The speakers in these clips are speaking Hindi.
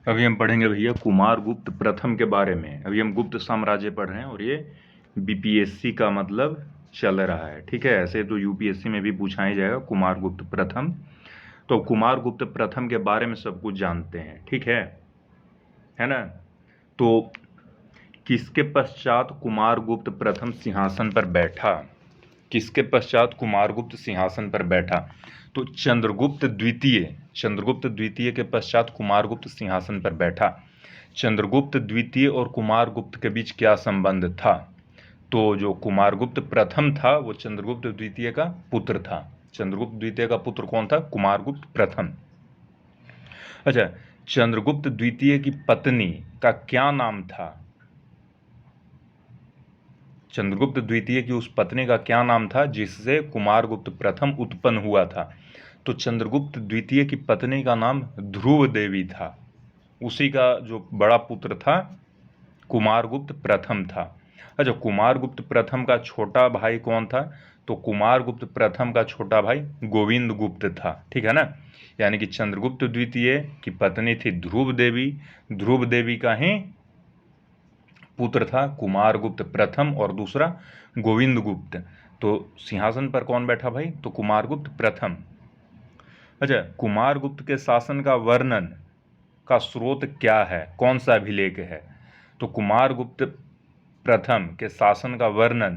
अभी हम पढ़ेंगे भैया कुमारगुप्त प्रथम के बारे में। अभी हम गुप्त साम्राज्य पढ़ रहे हैं और ये बीपीएससी का मतलब चल रहा है, ठीक है। ऐसे तो यूपीएससी में भी पूछा ही जाएगा कुमारगुप्त प्रथम। तो कुमारगुप्त प्रथम के बारे में सब कुछ जानते हैं, ठीक है ना। तो किसके पश्चात कुमारगुप्त प्रथम सिंहासन पर बैठा? किसके पश्चात कुमारगुप्त सिंहासन पर बैठा? तो चंद्रगुप्त द्वितीय के पश्चात कुमारगुप्त सिंहासन पर बैठा। चंद्रगुप्त द्वितीय और कुमारगुप्त के बीच क्या संबंध था? तो जो कुमारगुप्त प्रथम था वो चंद्रगुप्त द्वितीय का पुत्र था। चंद्रगुप्त द्वितीय का पुत्र कौन था? कुमारगुप्त प्रथम। अच्छा, चंद्रगुप्त द्वितीय की पत्नी का क्या नाम था? चंद्रगुप्त द्वितीय की उस पत्नी का क्या नाम था जिससे कुमारगुप्त प्रथम उत्पन्न हुआ था? तो चंद्रगुप्त द्वितीय की पत्नी का नाम ध्रुव देवी था। उसी का जो बड़ा पुत्र था कुमारगुप्त प्रथम था। अच्छा, कुमारगुप्त प्रथम का छोटा भाई कौन था? तो कुमारगुप्त प्रथम का छोटा भाई गोविंद गुप्त था, ठीक है ना। यानी कि चंद्रगुप्त द्वितीय की पत्नी थी ध्रुव देवी, ध्रुव देवी का ही पुत्र था कुमारगुप्त प्रथम और दूसरा गोविंद गुप्त। तो सिंहासन पर कौन बैठा भाई? तो कुमारगुप्त प्रथम। अच्छा, कुमारगुप्त के शासन का वर्णन का स्रोत क्या है? कौन सा अभिलेख है? तो कुमारगुप्त प्रथम के शासन का वर्णन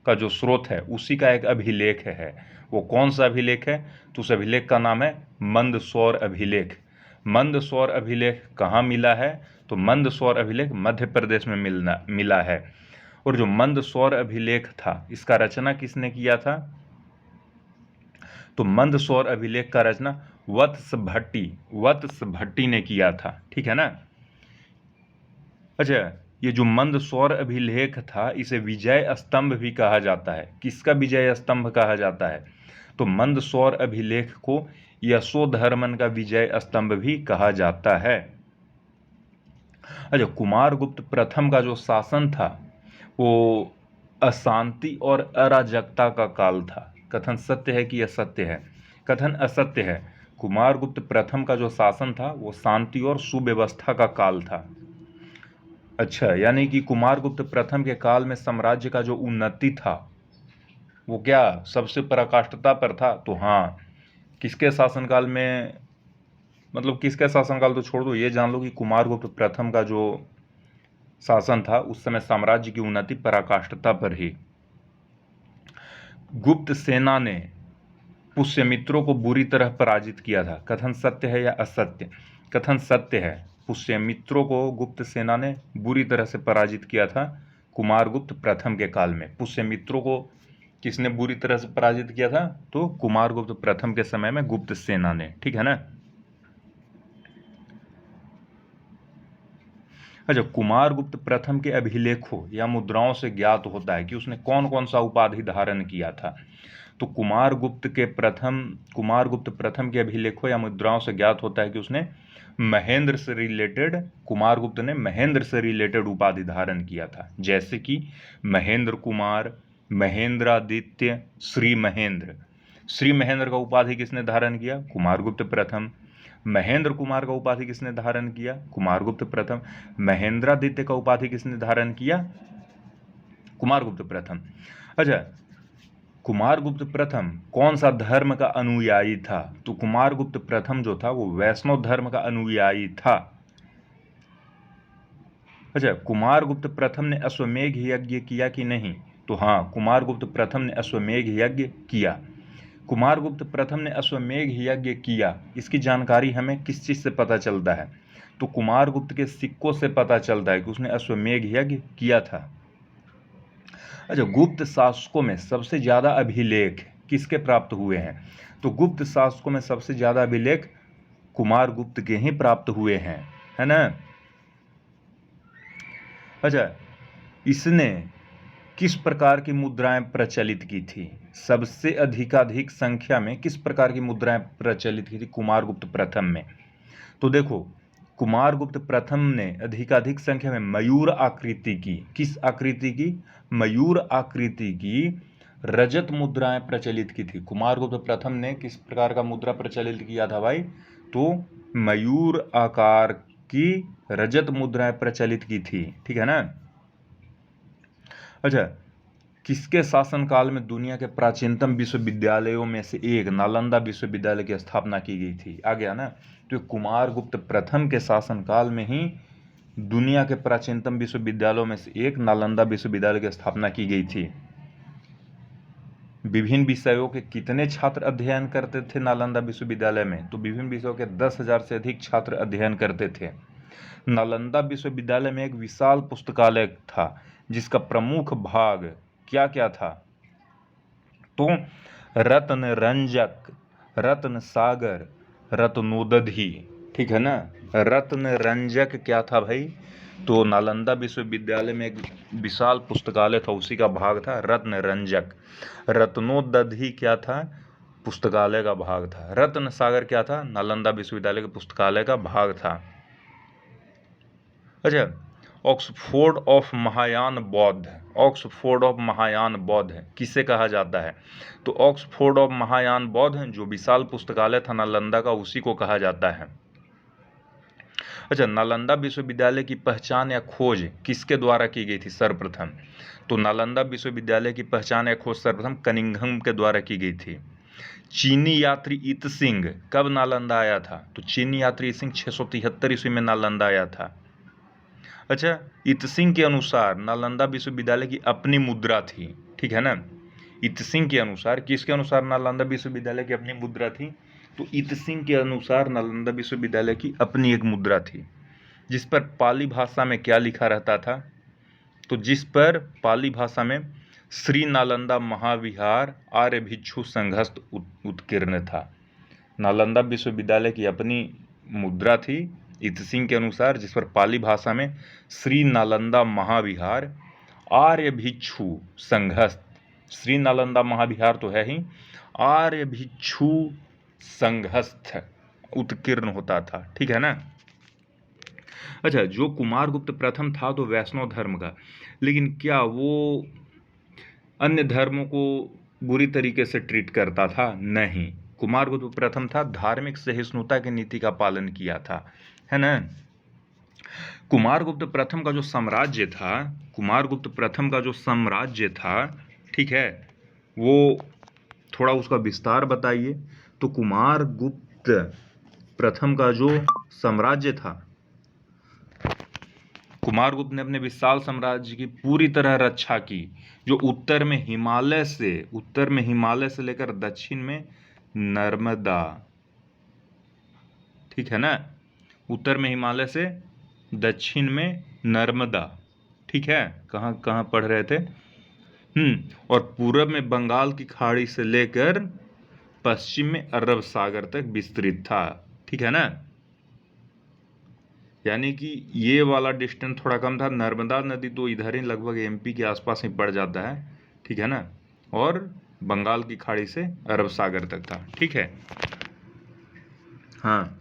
का जो स्रोत है उसी का एक अभिलेख है। वो कौन सा अभिलेख है? तो उस अभिलेख का नाम है मंदसौर अभिलेख। मंदसौर अभिलेख कहाँ मिला है? तो मंदसौर अभिलेख मध्य प्रदेश में मिला है। और जो मंदसौर अभिलेख था इसका रचना किसने किया था? तो मंदसौर अभिलेख का रचना वत्स भट्टी ने किया था, ठीक है ना। अच्छा, ये जो मंदसौर अभिलेख था इसे विजय स्तंभ भी कहा जाता है। किसका विजय स्तंभ कहा जाता है? तो मंदसौर अभिलेख को यशोधर्मन का विजय स्तंभ भी कहा जाता है। अच्छा, कुमारगुप्त प्रथम का जो शासन था वो अशांति और अराजकता का काल था। कथन सत्य है कि असत्य है? कथन असत्य है। कुमारगुप्त प्रथम का जो शासन था वो शांति और सुव्यवस्था का काल था। अच्छा, यानी कि कुमारगुप्त प्रथम के काल में साम्राज्य का जो उन्नति था वो क्या सबसे पराकाष्ठता पर था? तो हाँ, किसके शासनकाल में, मतलब किसका शासनकाल तो छोड़ दो, ये जान लो कि कुमारगुप्त प्रथम का जो शासन था उस समय साम्राज्य की उन्नति पराकाष्ठता पर ही। गुप्त सेना ने पुष्यमित्रों को बुरी तरह पराजित किया था। कथन सत्य है या असत्य? कथन सत्य है। पुष्यमित्रों को गुप्त सेना ने बुरी तरह से पराजित किया था कुमारगुप्त प्रथम के काल में। पुष्यमित्रों को किसने बुरी तरह से पराजित किया था? तो कुमारगुप्त प्रथम के समय में गुप्त सेना ने, ठीक है ना। अच्छा, कुमारगुप्त प्रथम के अभिलेखों या मुद्राओं से ज्ञात होता है कि उसने कौन कौन सा उपाधि धारण किया था। तो कुमारगुप्त प्रथम के अभिलेखों या मुद्राओं से ज्ञात होता है कि उसने कुमारगुप्त ने महेंद्र से रिलेटेड उपाधि धारण किया था, जैसे कि महेंद्र कुमार, महेंद्रादित्य, श्री महेंद्र। श्री महेंद्र का उपाधि किसने धारण किया? कुमारगुप्त प्रथम। महेंद्र कुमार का उपाधि किसने धारण किया? कुमारगुप्त प्रथम। महेंद्रादित्य का उपाधि किसने धारण किया? कुमारगुप्त प्रथम। अच्छा, कुमारगुप्त प्रथम कौन सा धर्म का अनुयायी था? तो कुमारगुप्त प्रथम जो था वो वैष्णव धर्म का अनुयायी था। अच्छा, कुमारगुप्त प्रथम ने अश्वमेध यज्ञ किया कि नहीं? तो हाँ, कुमारगुप्त प्रथम ने अश्वमेध यज्ञ किया। कुमारगुप्त प्रथम ने अश्वमेध यज्ञ किया, इसकी जानकारी हमें किस चीज़ से पता चलता है? तो कुमारगुप्त के सिक्कों से पता चलता है कि उसने अश्वमेध यज्ञ किया था। अच्छा, गुप्त शासकों में सबसे ज़्यादा अभिलेख किसके प्राप्त हुए हैं? तो गुप्त शासकों में सबसे ज़्यादा अभिलेख कुमारगुप्त के ही प्राप्त हुए हैं, है ना। अच्छा, इसने किस प्रकार की मुद्राएं प्रचलित की थी? सबसे अधिकाधिक संख्या में किस प्रकार की मुद्राएं प्रचलित की थी कुमारगुप्त प्रथम में? तो देखो, कुमारगुप्त प्रथम ने अधिकाधिक संख्या में मयूर आकृति की, किस आकृति की? मयूर आकृति की रजत मुद्राएं प्रचलित की थी। कुमारगुप्त प्रथम ने किस प्रकार का मुद्रा प्रचलित किया था भाई? तो मयूर आकार की रजत मुद्राएं प्रचलित की थी, ठीक है ना। अच्छा, किसके शासनकाल में दुनिया के प्राचीनतम विश्वविद्यालयों में से एक नालंदा विश्वविद्यालय की स्थापना की गई थी? आ गया ना। तो कुमारगुप्त प्रथम के शासनकाल में ही दुनिया के प्राचीनतम विश्वविद्यालयों में से एक नालंदा विश्वविद्यालय की स्थापना की गई थी। विभिन्न विषयों के कितने छात्र अध्ययन करते थे नालंदा विश्वविद्यालय में? तो विभिन्न विषयों के 10,000 से अधिक छात्र अध्ययन करते थे। नालंदा विश्वविद्यालय में एक विशाल पुस्तकालय था जिसका प्रमुख भाग क्या क्या था? तो रत्न रंजक, रत्न सागर, रत्नोदधि, ठीक है ना। रत्न रंजक क्या था भाई? तो नालंदा विश्वविद्यालय में एक विशाल पुस्तकालय था, उसी का भाग था रत्न रंजक। रत्नोदधि क्या था? पुस्तकालय का भाग था। रत्न सागर क्या था? नालंदा विश्वविद्यालय के पुस्तकालय का भाग था। अच्छा, ऑक्सफोर्ड ऑफ महायान बौद्ध, ऑक्सफोर्ड ऑफ महायान बौद्ध किसे कहा जाता है? तो ऑक्सफोर्ड ऑफ महायान बौद्ध जो विशाल पुस्तकालय था नालंदा का, उसी को कहा जाता है। अच्छा, नालंदा विश्वविद्यालय की पहचान या खोज किसके द्वारा की गई थी सर्वप्रथम? तो नालंदा विश्वविद्यालय की पहचान या खोज सर्वप्रथम कनिंघम के द्वारा की गई थी। चीनी यात्री इत सिंह कब नालंदा आया था? तो चीनी यात्री इत सिंह 673 ईस्वी में नालंदा आया था। अच्छा, इत सिंह के अनुसार नालंदा विश्वविद्यालय की अपनी मुद्रा थी, ठीक है ना। इत सिंह के अनुसार, किसके अनुसार नालंदा विश्वविद्यालय की अपनी मुद्रा थी? तो इत सिंह के अनुसार नालंदा विश्वविद्यालय की अपनी एक मुद्रा थी जिस पर पाली भाषा में क्या लिखा रहता था? तो जिस पर पाली भाषा में श्री नालंदा महाविहार आर्य भिक्षु संघस्थ उत्कीर्ण था। नालंदा विश्वविद्यालय की अपनी मुद्रा थी इत सिंह के अनुसार, जिस पर पाली भाषा में श्री नालंदा महाविहार आर्य भिक्षु संघस्थ, श्री नालंदा महाविहार तो है ही, आर्य भिक्षु संघस्थ उत्कीर्ण होता था, ठीक है ना। अच्छा, जो कुमारगुप्त प्रथम था तो वैष्णव धर्म का, लेकिन क्या वो अन्य धर्मों को बुरी तरीके से ट्रीट करता था? नहीं। कुमारगुप्त प्रथम था धार्मिक सहिष्णुता की नीति का पालन किया था, है ना। कुमारगुप्त प्रथम का जो साम्राज्य था, कुमारगुप्त प्रथम का जो साम्राज्य था, ठीक है, वो थोड़ा उसका विस्तार बताइए। तो कुमारगुप्त प्रथम का जो साम्राज्य था, कुमारगुप्त ने अपने विशाल साम्राज्य की पूरी तरह रक्षा की। जो उत्तर में हिमालय से लेकर दक्षिण में नर्मदा, ठीक है ना, उत्तर में हिमालय से दक्षिण में नर्मदा, ठीक है, कहाँ कहाँ पढ़ रहे थे? और पूरब में बंगाल की खाड़ी से लेकर पश्चिम में अरब सागर तक विस्तृत था, ठीक है ना। यानी कि ये वाला डिस्टेंस थोड़ा कम था। नर्मदा नदी तो इधर ही लगभग एमपी के आसपास ही पड़ जाता है, ठीक है ना, और बंगाल की खाड़ी से अरब सागर तक था, ठीक है। हाँ,